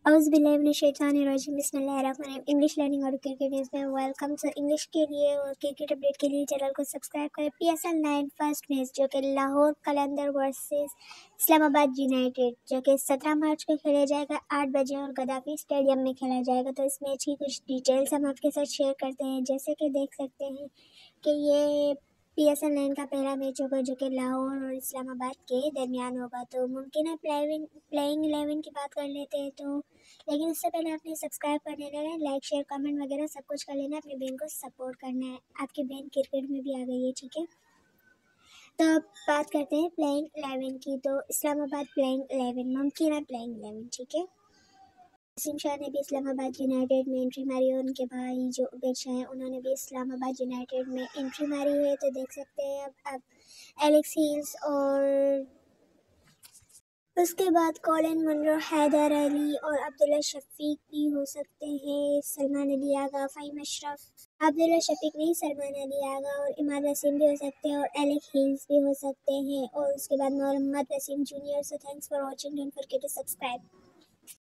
اعوذ باللہ من الشیطان الرجیم بسم اللہ الرحمن الرحیم۔ انگلش لرننگ اور کرکٹ نیوز میں ویلکم۔ انگلش کے لیے اور کرکٹ اپڈیٹ کے لیے چینل کو سبسکرائب کریں۔ PSL 9 فرسٹ میچ جو کہ لاہور قلندر ورسز اسلام آباد یونائٹیڈ جو کہ 17 مارچ کو کھیلا جائے گا 8 بجے اور گدافی اسٹیڈیم میں کھیلا جائے گا۔ تو اس میچ کی کچھ ڈیٹیلز ہم آپ کے ساتھ شیئر کرتے ہیں۔ جیسے کہ دیکھ سکتے ہیں کہ یہ PSL 9 کا پہلا میچ ہوگا جو کہ لاہور اور اسلام آباد کے درمیان ہوگا۔ تو ممکن ہے پلینگ 11 کی بات کر لیتے ہیں تو لیکن اس سے پہلے آپ نے سبسکرائب کر لینا ہے، لائک شیئر کمنٹ وغیرہ سب کچھ کر لینا ہے، اپنی بہن کو سپورٹ کرنا ہے۔ آپ کی بہن کرکٹ میں بھی آ گئی ہے، ٹھیک ہے۔ تو اب بات کرتے ہیں پلینگ 11 کی۔ تو اسلام آباد پلینگ 11 ممکن ہے پلینگ 11، ٹھیک ہے۔ وسیم شاہ نے بھی اسلام آباد یونائٹیڈ میں انٹری ماری اور ان کے بھائی جو عبید شاہ ہیں انہوں نے بھی اسلام آباد یونائٹیڈ میں انٹری ماری ہے۔ تو دیکھ سکتے ہیں اب ایلیکس ہیلز اور اس کے بعد کولن منرو، حیدر علی اور عبداللہ شفیق بھی ہو سکتے ہیں، سلمان علی آغا، فہیم اشرف، عبداللہ شفیق نہیں، سلمان علی آغا اور عماد وسیم بھی ہو سکتے ہیں اور ایلیک ہیلز بھی ہو سکتے ہیں، اور اس کے بعد Mohammad Wasim junior. So thanks for watching, don't forget to subscribe.